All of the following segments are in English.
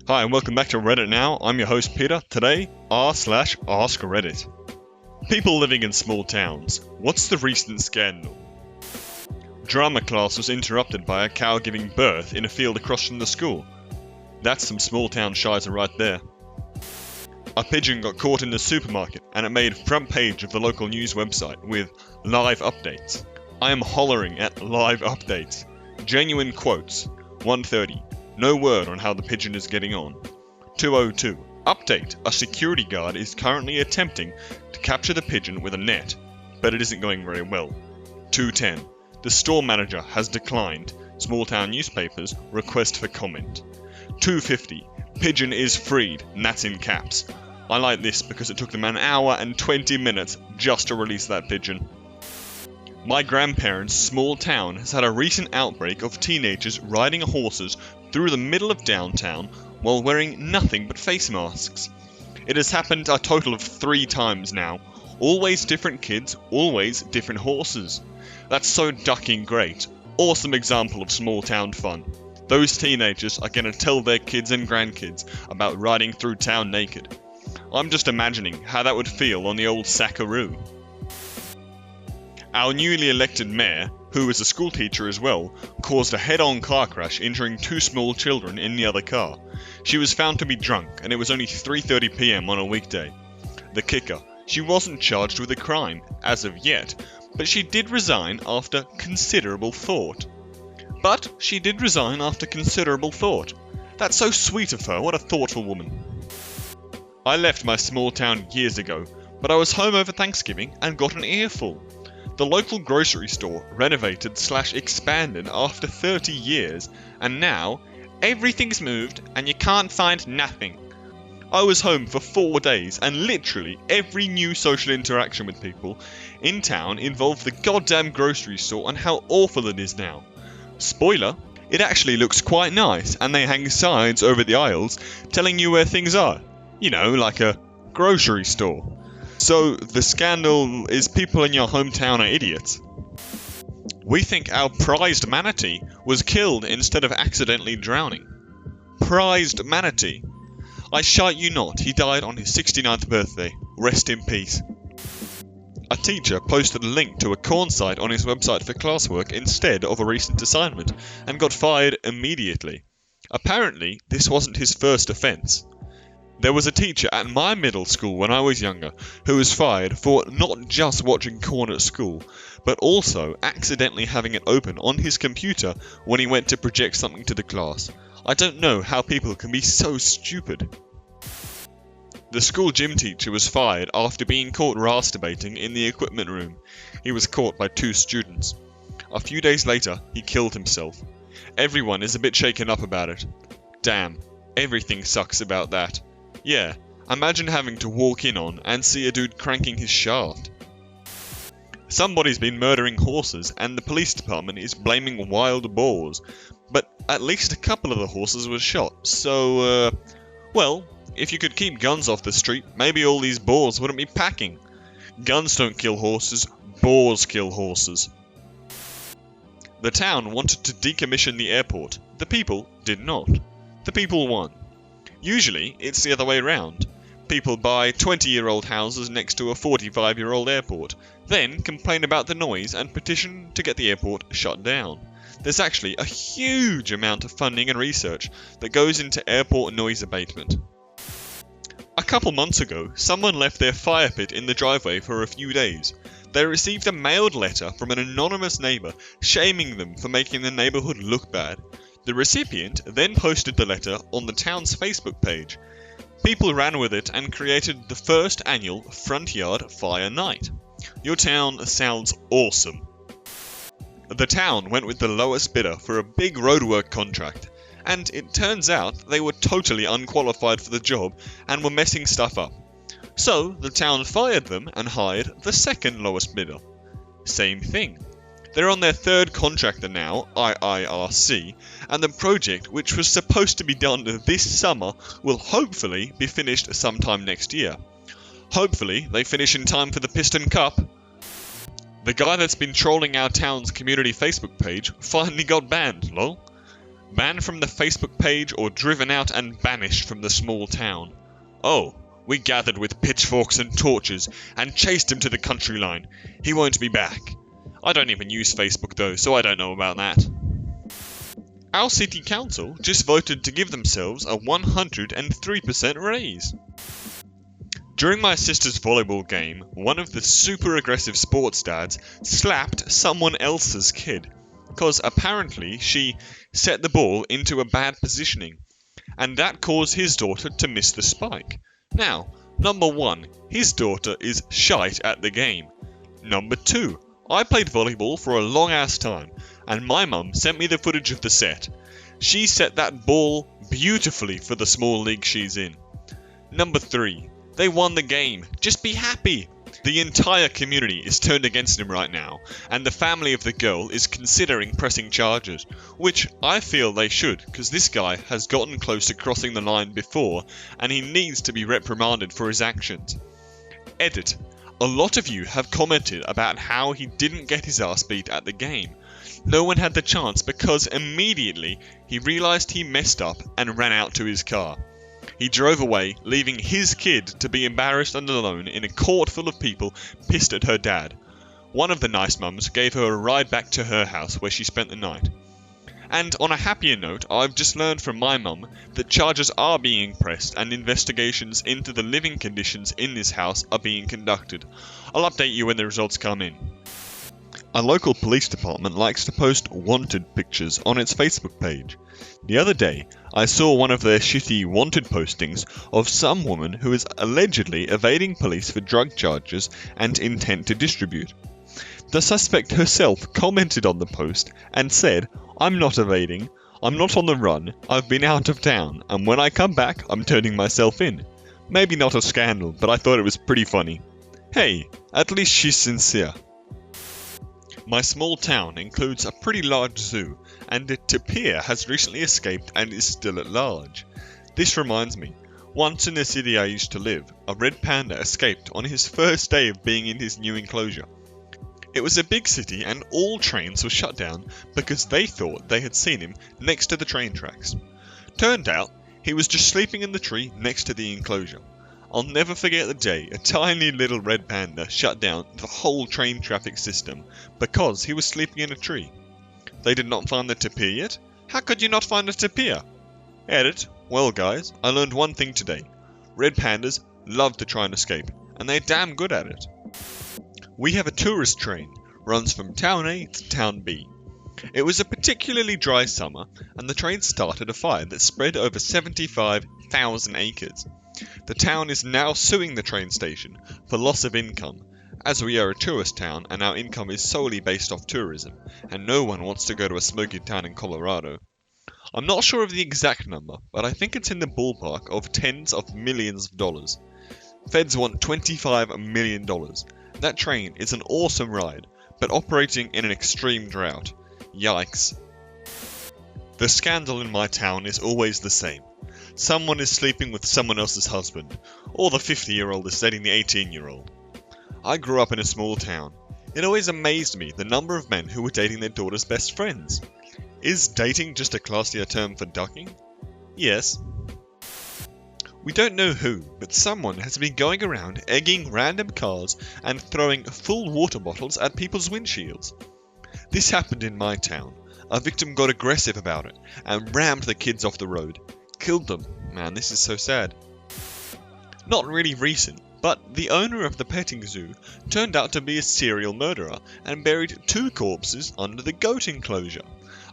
Hi and welcome back to Reddit Now. I'm your host Peter. Today, r/AskReddit. People living in small towns. What's the recent scandal? Drama class was interrupted by a cow giving birth in a field across from the school. That's some small town shizer right there. A pigeon got caught in the supermarket and it made front page of the local news website with live updates. I am hollering at live updates. Genuine quotes. 1:30. No word on how the pigeon is getting on. 2:02. Update. A security guard is currently attempting to capture the pigeon with a net, but it isn't going very well. 2:10. The store manager has declined small town newspapers request for comment. 2:50. Pigeon is freed, and that's in caps. I like this because it took them an hour and 20 minutes just to release that pigeon. My grandparents' small town has had a recent outbreak of teenagers riding horses through the middle of downtown while wearing nothing but face masks. It has happened a total of 3 times now. Always different kids, always different horses. That's so ducking great. Awesome example of small town fun. Those teenagers are going to tell their kids and grandkids about riding through town naked. I'm just imagining how that would feel on the old Sackaroo. Our newly elected mayor, who is a school teacher as well, caused a head-on car crash injuring 2 small children in the other car. She was found to be drunk and it was only 3:30 PM on a weekday. The kicker, she wasn't charged with a crime, as of yet, but she did resign after considerable thought. That's so sweet of her, what a thoughtful woman. I left my small town years ago, but I was home over Thanksgiving and got an earful. The local grocery store renovated/expanded after 30 years, and now everything's moved and you can't find nothing. I was home for 4 days and literally every new social interaction with people in town involved the goddamn grocery store and how awful it is now. Spoiler, it actually looks quite nice and they hang signs over the aisles telling you where things are. You know, like a grocery store. So, the scandal is people in your hometown are idiots. We think our prized manatee was killed instead of accidentally drowning. Prized manatee. I shite you not, he died on his 69th birthday. Rest in peace. A teacher posted a link to a corn site on his website for classwork instead of a recent assignment, and got fired immediately. Apparently, this wasn't his first offence. There was a teacher at my middle school when I was younger who was fired for not just watching corn at school, but also accidentally having it open on his computer when he went to project something to the class. I don't know how people can be so stupid. The school gym teacher was fired after being caught masturbating in the equipment room. He was caught by 2 students. A few days later, he killed himself. Everyone is a bit shaken up about it. Damn, everything sucks about that. Yeah, imagine having to walk in on and see a dude cranking his shaft. Somebody's been murdering horses and the police department is blaming wild boars, but at least a couple of the horses were shot, so, well, if you could keep guns off the street, maybe all these boars wouldn't be packing. Guns don't kill horses, boars kill horses. The town wanted to decommission the airport. The people did not. The people won. Usually, it's the other way around. People buy 20-year-old houses next to a 45-year-old airport, then complain about the noise and petition to get the airport shut down. There's actually a huge amount of funding and research that goes into airport noise abatement. A couple months ago, someone left their fire pit in the driveway for a few days. They received a mailed letter from an anonymous neighbour shaming them for making the neighbourhood look bad. The recipient then posted the letter on the town's Facebook page. People ran with it and created the first annual Front Yard Fire Night. Your town sounds awesome. The town went with the lowest bidder for a big roadwork contract, and it turns out they were totally unqualified for the job and were messing stuff up. So the town fired them and hired the second lowest bidder. Same thing. They're on their 3rd contractor now, IIRC, and the project, which was supposed to be done this summer, will hopefully be finished sometime next year. Hopefully, they finish in time for the Piston Cup. The guy that's been trolling our town's community Facebook page finally got banned, lol. Banned from the Facebook page or driven out and banished from the small town. Oh, we gathered with pitchforks and torches and chased him to the country line. He won't be back. I don't even use Facebook though, so I don't know about that. Our city council just voted to give themselves a 103% raise. During my sister's volleyball game, one of the super aggressive sports dads slapped someone else's kid, because apparently she set the ball into a bad positioning, and that caused his daughter to miss the spike. Now, number 1, his daughter is shite at the game. Number 2, I played volleyball for a long ass time, and my mum sent me the footage of the set. She set that ball beautifully for the small league she's in. Number 3, they won the game. Just be happy. The entire community is turned against him right now, and the family of the girl is considering pressing charges, which I feel they should, because this guy has gotten close to crossing the line before, and he needs to be reprimanded for his actions. Edit. A lot of you have commented about how he didn't get his ass beat at the game. No one had the chance because immediately he realised he messed up and ran out to his car. He drove away, leaving his kid to be embarrassed and alone in a court full of people pissed at her dad. One of the nice mums gave her a ride back to her house where she spent the night. And on a happier note, I've just learned from my mum that charges are being pressed and investigations into the living conditions in this house are being conducted. I'll update you when the results come in. A local police department likes to post wanted pictures on its Facebook page. The other day, I saw one of their Shootie Wanted postings of some woman who is allegedly evading police for drug charges and intent to distribute. The suspect herself commented on the post and said, "I'm not evading, I'm not on the run, I've been out of town, and when I come back, I'm turning myself in." Maybe not a scandal, but I thought it was pretty funny. Hey, at least she's sincere. My small town includes a pretty large zoo, and a tapir has recently escaped and is still at large. This reminds me, once in the city I used to live, a red panda escaped on his first day of being in his new enclosure. It was a big city and all trains were shut down because they thought they had seen him next to the train tracks. Turned out, he was just sleeping in the tree next to the enclosure. I'll never forget the day a tiny little red panda shut down the whole train traffic system because he was sleeping in a tree. They did not find the tapir yet? How could you not find a tapir? Edit. Well guys, I learned one thing today. Red pandas love to try and escape, and they're damn good at it. We have a tourist train, runs from town A to town B. It was a particularly dry summer, and the train started a fire that spread over 75,000 acres. The town is now suing the train station for loss of income, as we are a tourist town and our income is solely based off tourism, and no one wants to go to a smoky town in Colorado. I'm not sure of the exact number, but I think it's in the ballpark of tens of millions of dollars. Feds want $25 million. That train is an awesome ride, but operating in an extreme drought. Yikes. The scandal in my town is always the same. Someone is sleeping with someone else's husband, or the 50-year-old is dating the 18-year-old. I grew up in a small town. It always amazed me the number of men who were dating their daughter's best friends. Is dating just a classier term for ducking? Yes. We don't know who, but someone has been going around egging random cars and throwing full water bottles at people's windshields. This happened in my town. A victim got aggressive about it and rammed the kids off the road. Killed them. Man, this is so sad. Not really recent, but the owner of the petting zoo turned out to be a serial murderer and buried 2 corpses under the goat enclosure.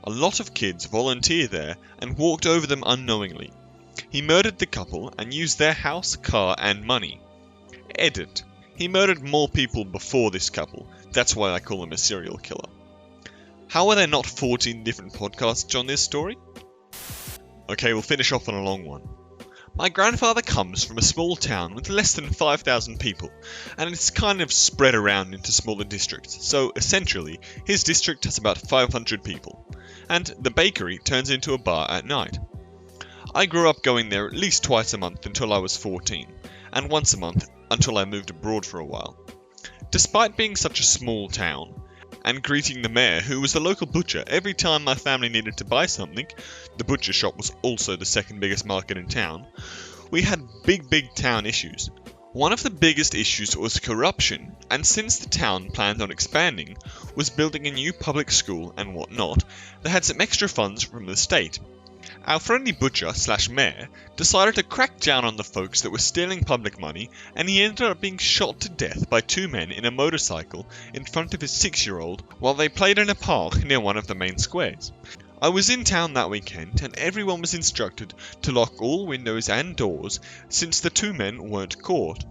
A lot of kids volunteered there and walked over them unknowingly. He murdered the couple and used their house, car and money. Edit. He murdered more people before this couple. That's why I call him a serial killer. How are there not 14 different podcasts on this story? Okay, we'll finish off on a long one. My grandfather comes from a small town with less than 5,000 people, and it's kind of spread around into smaller districts, so essentially, his district has about 500 people, and the bakery turns into a bar at night. I grew up going there at least twice a month until I was 14, and once a month until I moved abroad for a while. Despite being such a small town, and greeting the mayor, who was the local butcher, every time my family needed to buy something. The butcher shop was also the second biggest market in town. We had big town issues. One of the biggest issues was corruption, and since the town planned on expanding, was building a new public school and whatnot, they had some extra funds from the state. Our friendly butcher/mayor decided to crack down on the folks that were stealing public money, and he ended up being shot to death by two men in a motorcycle in front of his 6-year-old while they played in a park near one of the main squares. I was in town that weekend, and everyone was instructed to lock all windows and doors since the two men weren't caught.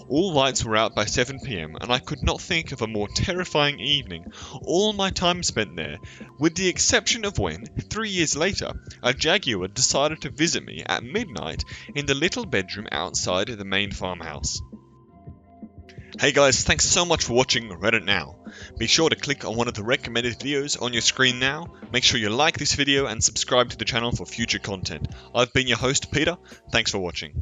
All lights were out by 7 PM, and I could not think of a more terrifying evening. All my time spent there, with the exception of when, 3 years later, a jaguar decided to visit me at midnight in the little bedroom outside the main farmhouse. Hey guys, thanks so much for watching Reddit Now. Be sure to click on one of the recommended videos on your screen now. Make sure you like this video and subscribe to the channel for future content. I've been your host, Peter. Thanks for watching.